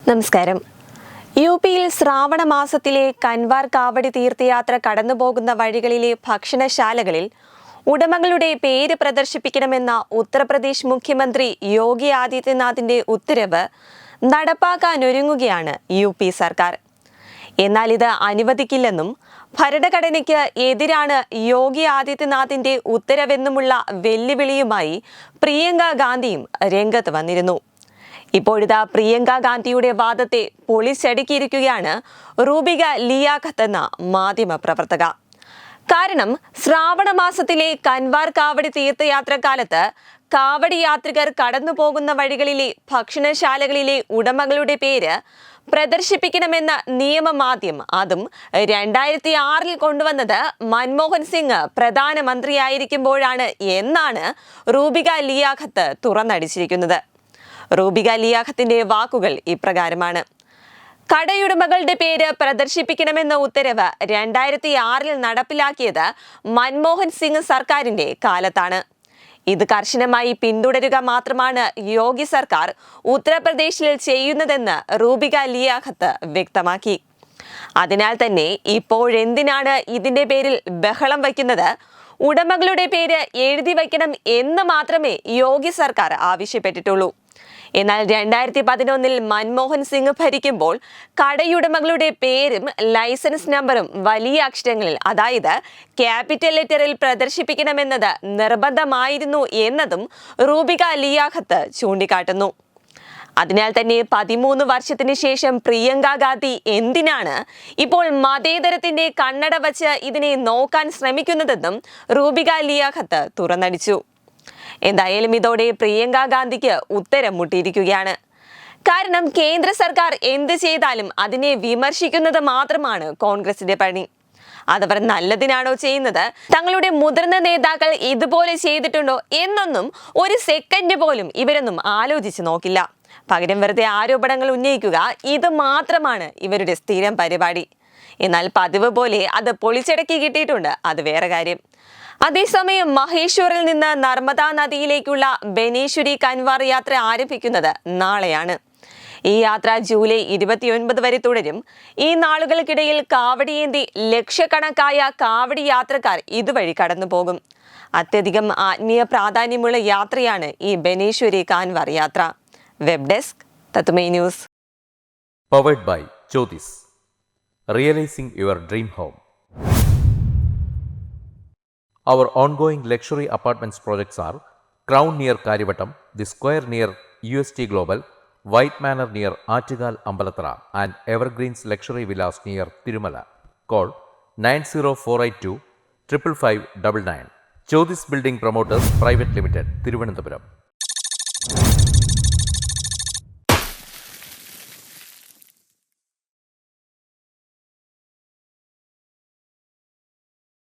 നമസ്കാരം. യുപിയിൽ ശ്രാവണ മാസത്തിലെ കൻവാർ കാവടി തീർത്ഥയാത്ര കടന്നുപോകുന്ന വഴികളിലെ ഭക്ഷണശാലകളിൽ ഉടമകളുടെ പേര് പ്രദർശിപ്പിക്കണമെന്ന ഉത്തർപ്രദേശ് മുഖ്യമന്ത്രി യോഗി ആദിത്യനാഥിന്റെ ഉത്തരവ് നടപ്പാക്കാനൊരുങ്ങുകയാണ് യുപി സർക്കാർ. എന്നാൽ ഇത് അനുവദിക്കില്ലെന്നും ഭരണഘടനയ്ക്ക് എതിരാണ് യോഗി ആദിത്യനാഥിന്റെ ഉത്തരവെന്നുമുള്ള വെല്ലുവിളിയുമായി പ്രിയങ്ക ഗാന്ധിയും രംഗത്ത് വന്നിരുന്നു. ഇപ്പോഴിതാ പ്രിയങ്ക ഗാന്ധിയുടെ വാദത്തെ പൊളിച്ചടുക്കിയിരിക്കുകയാണ് റൂബിക ലിയാഖത്ത് എന്ന മാധ്യമ പ്രവർത്തക. കാരണം ശ്രാവണ മാസത്തിലെ കൻവാർ കാവടി തീർത്ഥയാത്രക്കാലത്ത് കാവടി യാത്രികർ കടന്നുപോകുന്ന വഴികളിലെ ഭക്ഷണശാലകളിലെ ഉടമകളുടെ പേര് പ്രദർശിപ്പിക്കണമെന്ന നിയമം അതും 2006 കൊണ്ടുവന്നത് മൻമോഹൻ സിംഗ് പ്രധാനമന്ത്രിയായിരിക്കുമ്പോഴാണ് എന്നാണ് റൂബിക ലിയാഖത്ത് തുറന്നടിച്ചിരിക്കുന്നത്. റൂബിക ലിയാഖത്തിന്റെ വാക്കുകൾ ഇപ്രകാരമാണ്: കടയുടമകളുടെ പേര് പ്രദർശിപ്പിക്കണമെന്ന ഉത്തരവ് 2006 നടപ്പിലാക്കിയത് മൻമോഹൻ സിംഗ് സർക്കാരിന്റെ കാലത്താണ്. ഇത് കർശനമായി പിന്തുടരുക മാത്രമാണ് യോഗി സർക്കാർ ഉത്തർപ്രദേശിൽ ചെയ്യുന്നതെന്ന് റൂബിക ലിയാഖത്ത് വ്യക്തമാക്കി. അതിനാൽ തന്നെ ഇപ്പോഴെന്തിനാണ് ഇതിന്റെ പേരിൽ ബഹളം വയ്ക്കുന്നത്? ഉടമകളുടെ പേര് എഴുതി വയ്ക്കണം എന്ന് മാത്രമേ യോഗി സർക്കാർ ആവശ്യപ്പെട്ടിട്ടുള്ളൂ. എന്നാൽ 2011 മൻമോഹൻ സിംഗ് ഭരിക്കുമ്പോൾ കടയുടമകളുടെ പേരും ലൈസൻസ് നമ്പറും വലിയ അക്ഷരങ്ങളിൽ, അതായത് ക്യാപിറ്റൽ ലെറ്ററിൽ പ്രദർശിപ്പിക്കണമെന്നത് നിർബന്ധമായിരുന്നു എന്നതും റൂബിക ലിയാഖത്ത് ചൂണ്ടിക്കാട്ടുന്നു. അതിനാൽ തന്നെ 13 വർഷത്തിന് ശേഷം പ്രിയങ്ക ഗാന്ധി എന്തിനാണ് ഇപ്പോൾ മതേതരത്തിന്റെ കണ്ണട വച്ച് ഇതിനെ നോക്കാൻ ശ്രമിക്കുന്നതെന്നും റൂബിക ലിയാഖത്ത് തുറന്നടിച്ചു. എന്തായാലും ഇതോടെ പ്രിയങ്ക ഗാന്ധിക്ക് ഉത്തരം മുട്ടിയിരിക്കുകയാണ്. കാരണം കേന്ദ്ര സർക്കാർ എന്ത് ചെയ്താലും അതിനെ വിമർശിക്കുന്നത് മാത്രമാണ് കോൺഗ്രസിന്റെ പണി. അതവർ നല്ലതിനാണോ ചെയ്യുന്നത്, തങ്ങളുടെ മുതിർന്ന നേതാക്കൾ ഇതുപോലെ ചെയ്തിട്ടുണ്ടോ എന്നൊന്നും ഒരു സെക്കൻഡ് പോലും ഇവരൊന്നും ആലോചിച്ച് നോക്കില്ല. പകരം വെറുതെ ആരോപണങ്ങൾ ഉന്നയിക്കുക, ഇത് മാത്രമാണ് ഇവരുടെ സ്ഥിരം പരിപാടി. എന്നാൽ പതിവ് പോലെ അത് പൊളിച്ചടക്കി കിട്ടിയിട്ടുണ്ട്, അത് വേറെ കാര്യം. അതേസമയം മഹേശ്വറിൽ നിന്ന് നർമ്മദാ നദിയിലേക്കുള്ള ബനേശ്വരി കൻവാർ യാത്ര ആരംഭിക്കുന്നത് നാളെയാണ്. ഈ യാത്ര ജൂലൈ 29 വരെ തുടരും. ഈ നാളുകൾക്കിടയിൽ കാവടിയേന്തി ലക്ഷക്കണക്കായ കാവടി യാത്രക്കാർ ഇതുവഴി കടന്നു പോകും. അത്യധികം ആത്മീയ പ്രാധാന്യമുള്ള യാത്രയാണ് ഈ ബനേശ്വരി കൻവാർ യാത്ര. വെബ് ഡെസ്ക് തത്തുമൈ news. Powered by Jyothis, realising your dream home. Our ongoing luxury apartments projects are Crown near Karivattam, The Square near UST Global, White Manor near Aattugal Ambalathara, and Evergreens Luxury Villas near Tirumala. Call 90482 55599. Jyothis Building Promoters Private Limited, Thiruvananthapuram.